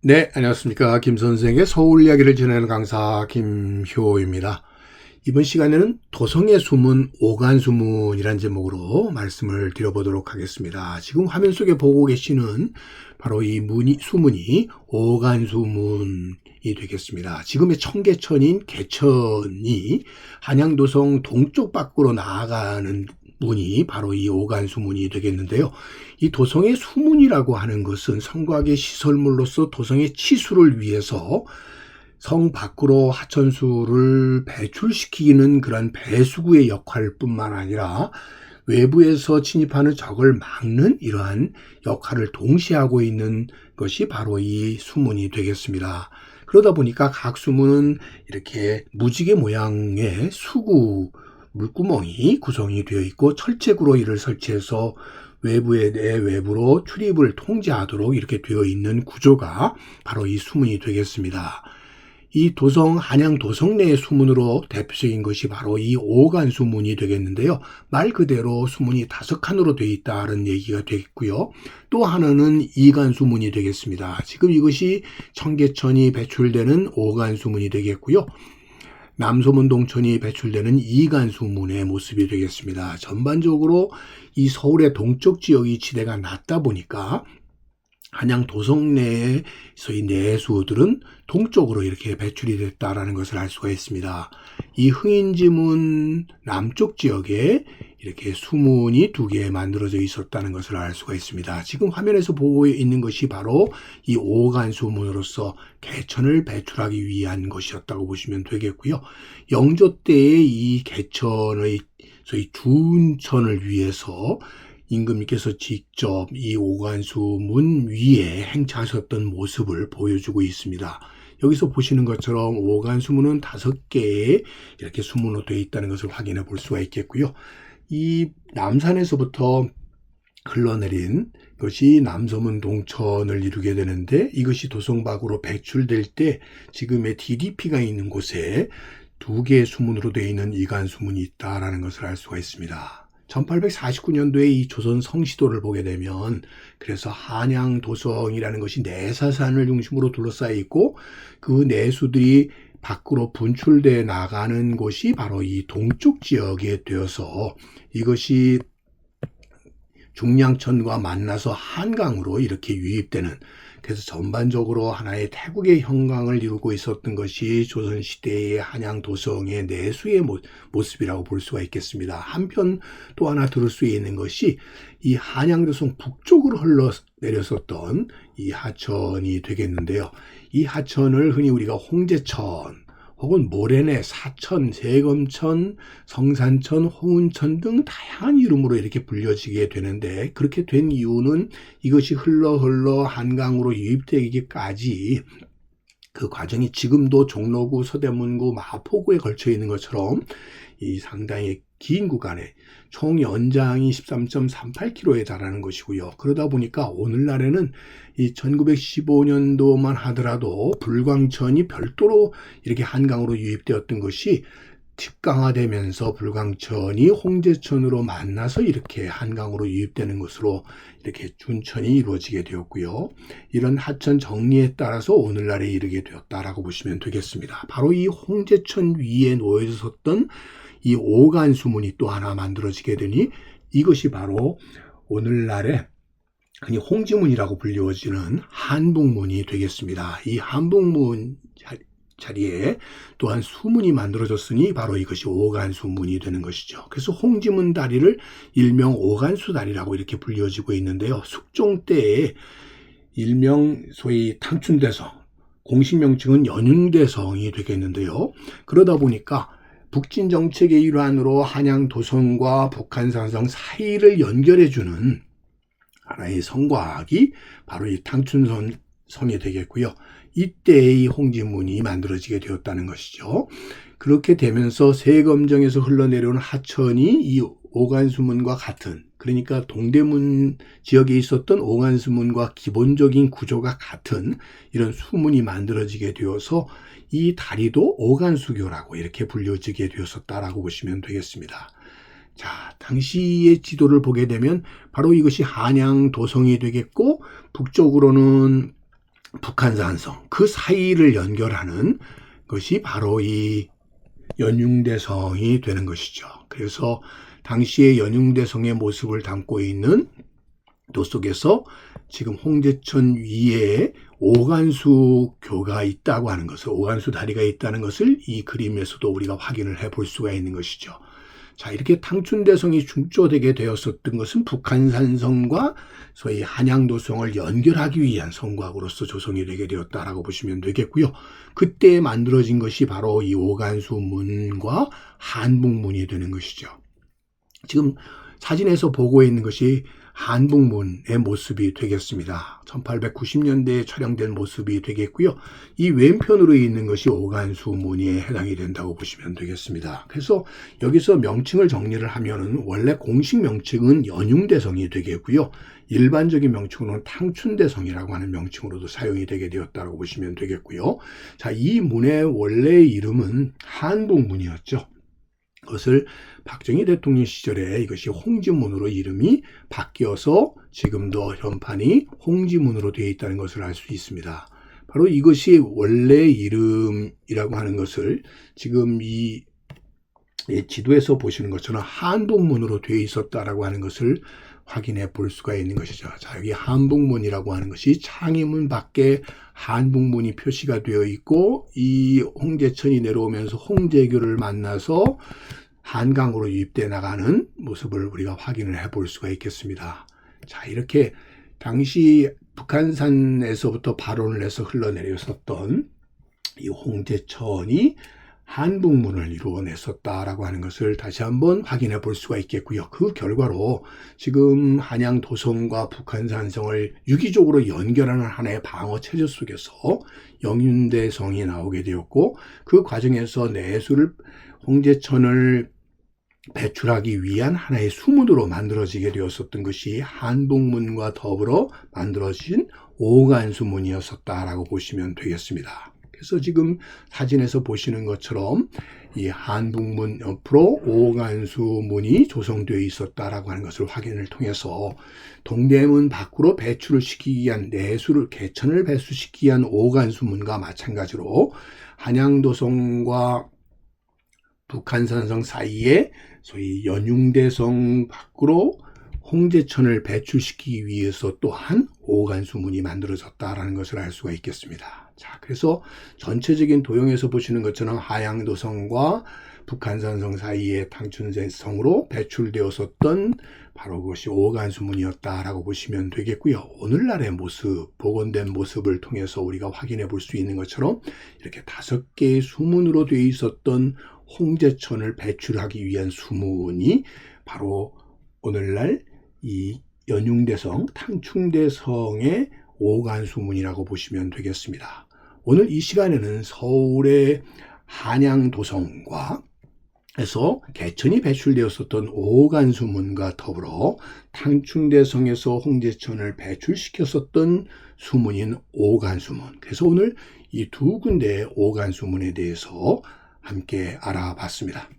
네, 안녕하십니까. 김 선생의 서울 이야기를 전하는 강사 김효입니다. 이번 시간에는 도성의 수문, 오간수문이라는 제목으로 말씀을 드려보도록 하겠습니다. 지금 화면 속에 보고 계시는 바로 이 수문이 오간수문이 되겠습니다. 지금의 청계천인 개천이 한양도성 동쪽 밖으로 나아가는 문이 바로 이 오간수문이 되겠는데요. 이 도성의 수문이라고 하는 것은 성곽의 시설물로서 도성의 치수를 위해서 성 밖으로 하천수를 배출시키는 그런 배수구의 역할뿐만 아니라 외부에서 침입하는 적을 막는 이러한 역할을 동시에 하고 있는 것이 바로 이 수문이 되겠습니다. 그러다 보니까 각 수문은 이렇게 무지개 모양의 수구 물구멍이 구성이 되어 있고 철책으로 이를 설치해서 외부에 내외부로 출입을 통제하도록 이렇게 되어 있는 구조가 바로 이 수문이 되겠습니다. 이 한양 도성 내의 수문으로 대표적인 것이 바로 이 오간 수문이 되겠는데요. 말 그대로 수문이 5칸으로 되어 있다는 얘기가 되겠고요. 또 하나는 이간 수문이 되겠습니다. 지금 이것이 청계천이 배출되는 오간 수문이 되겠고요. 남소문 동천이 배출되는 이간 수문의 모습이 되겠습니다. 전반적으로 이 서울의 동쪽 지역이 지대가 낮다 보니까 한양 도성 내에서의 내수들은 동쪽으로 이렇게 배출이 됐다라는 것을 알 수가 있습니다. 이 흥인지문 남쪽 지역에 이렇게 수문이 2개 만들어져 있었다는 것을 알 수가 있습니다. 지금 화면에서 보고 있는 것이 바로 이 오간 수문으로서 개천을 배출하기 위한 것이었다고 보시면 되겠고요. 영조 때의 이 개천의 소위 준천을 위해서 임금님께서 직접 이 오간수문 위에 행차하셨던 모습을 보여주고 있습니다. 여기서 보시는 것처럼 오간수문은 5개의 이렇게 수문으로 되어 있다는 것을 확인해 볼 수가 있겠고요. 이 남산에서부터 흘러내린 것이 남서문 동천을 이루게 되는데 이것이 도성 밖으로 배출될 때 지금의 DDP가 있는 곳에 2개의 수문으로 되어 있는 이간 수문이 있다라는 것을 알 수가 있습니다. 1849년도에 이 조선 성시도를 보게 되면 그래서 한양 도성이라는 것이 내사산을 중심으로 둘러싸여 있고 그 내수들이 밖으로 분출돼 나가는 곳이 바로 이 동쪽 지역에 되어서 이것이 중량천과 만나서 한강으로 이렇게 유입되는, 그래서 전반적으로 하나의 태국의 형광을 이루고 있었던 것이 조선시대의 한양 도성의 내수의 모습이라고 볼 수가 있겠습니다. 한편 또 하나 들을 수 있는 것이 이 한양 도성 북쪽으로 흘러내렸었던 이 하천이 되겠는데요. 이 하천을 흔히 우리가 홍제천 혹은 모래내, 사천, 세검천, 성산천, 홍은천 등 다양한 이름으로 이렇게 불려지게 되는데, 그렇게 된 이유는 이것이 흘러 한강으로 유입되기까지 그 과정이 지금도 종로구, 서대문구, 마포구에 걸쳐 있는 것처럼 이 상당히 긴 구간에 총 연장이 13.38km에 달하는 것이고요. 그러다 보니까 오늘날에는 이 1915년도만 하더라도 불광천이 별도로 이렇게 한강으로 유입되었던 것이 특강화되면서 불광천이 홍제천으로 만나서 이렇게 한강으로 유입되는 것으로 이렇게 준천이 이루어지게 되었고요. 이런 하천 정리에 따라서 오늘날에 이르게 되었다라고 보시면 되겠습니다. 바로 이 홍제천 위에 놓여져 섰던 이 오간 수문이 또 하나 만들어지게 되니 이것이 바로 오늘날의 흔히 홍지문이라고 불리워지는 한북문이 되겠습니다. 이 한북문 자리에 또한 수문이 만들어졌으니 바로 이것이 오간수문이 되는 것이죠. 그래서 홍지문 다리를 일명 오간수 다리라고 이렇게 불려지고 있는데요. 숙종 때에 일명 소위 탕춘대성, 공식 명칭은 연윤대성이 되겠는데요. 그러다 보니까 북진 정책의 일환으로 한양 도성과 북한산성 사이를 연결해주는 하나의 성곽이 바로 이 탕춘성이 되겠고요. 이때의 홍지문이 만들어지게 되었다는 것이죠. 그렇게 되면서 세검정에서 흘러내려온 하천이 이 오간수문과 같은, 그러니까 동대문 지역에 있었던 오간수문과 기본적인 구조가 같은 이런 수문이 만들어지게 되어서 이 다리도 오간수교라고 이렇게 불려지게 되었었다라고 보시면 되겠습니다. 자, 당시의 지도를 보게 되면 바로 이것이 한양 도성이 되겠고, 북쪽으로는 북한산성 그 사이를 연결하는 것이 바로 이 연융대성이 되는 것이죠. 그래서 당시의 연융대성의 모습을 담고 있는 도 속에서 지금 홍제천 위에 오간수 교가 있다고 하는 것을, 오간수 다리가 있다는 것을 이 그림에서도 우리가 확인을 해볼 수가 있는 것이죠. 자, 이렇게 탕춘대성이 중조되게 되었었던 것은 북한산성과 소위 한양도성을 연결하기 위한 성곽으로서 조성이 되게 되었다라고 보시면 되겠고요. 그때 만들어진 것이 바로 이 오간수문과 한북문이 되는 것이죠. 지금 사진에서 보고 있는 것이 한북문의 모습이 되겠습니다. 1890년대에 촬영된 모습이 되겠고요. 이 왼편으로 있는 것이 오간수문에 해당이 된다고 보시면 되겠습니다. 그래서 여기서 명칭을 정리를 하면은 원래 공식 명칭은 연융대성이 되겠고요. 일반적인 명칭으로는 탕춘대성이라고 하는 명칭으로도 사용이 되게 되었다고 보시면 되겠고요. 자, 이 문의 원래 이름은 한북문이었죠. 그것을 박정희 대통령 시절에 이것이 홍지문으로 이름이 바뀌어서 지금도 현판이 홍지문으로 되어 있다는 것을 알 수 있습니다. 바로 이것이 원래 이름이라고 하는 것을 지금 이 지도에서 보시는 것처럼 한북문으로 되어 있었다라고 하는 것을 확인해 볼 수가 있는 것이죠. 자, 여기 한북문이라고 하는 것이 창의문 밖에 한북문이 표시가 되어 있고, 이 홍제천이 내려오면서 홍제교를 만나서 한강으로 유입돼 나가는 모습을 우리가 확인을 해 볼 수가 있겠습니다. 자, 이렇게 당시 북한산에서부터 발원을 해서 흘러내렸었던 이 홍제천이 한북문을 이루어냈었다라고 하는 것을 다시 한번 확인해 볼 수가 있겠고요. 그 결과로 지금 한양도성과 북한산성을 유기적으로 연결하는 하나의 방어 체제 속에서 연융대성이 나오게 되었고, 그 과정에서 내수를 홍제천을 배출하기 위한 하나의 수문으로 만들어지게 되었었던 것이 한북문과 더불어 만들어진 오간수문이었었다라고 보시면 되겠습니다. 그래서 지금 사진에서 보시는 것처럼 이 한북문 옆으로 오간수문이 조성되어 있었다라고 하는 것을 확인을 통해서 동대문 밖으로 배출을 시키기 위한 내수를, 개천을 배수시키기 위한 오간수문과 마찬가지로 한양도성과 북한산성 사이에 소위 연융대성 밖으로 홍제천을 배출시키기 위해서 또한 오간수문이 만들어졌다라는 것을 알 수가 있겠습니다. 자, 그래서 전체적인 도형에서 보시는 것처럼 한양도성과 북한산성 사이에 탕춘대성으로 배출되었었던 바로 그것이 오간수문이었다라고 보시면 되겠고요. 오늘날의 모습, 복원된 모습을 통해서 우리가 확인해 볼 수 있는 것처럼 이렇게 5개의 수문으로 되어 있었던 홍제천을 배출하기 위한 수문이 바로 오늘날 이 연융대성, 탕춘대성의 오간수문이라고 보시면 되겠습니다. 오늘 이 시간에는 서울의 한양도성과 에서 개천이 배출되었었던 오간수문과 더불어 탕춘대성에서 홍제천을 배출시켰었던 수문인 오간수문, 그래서 오늘 이 두 군데의 오간수문에 대해서 함께 알아봤습니다.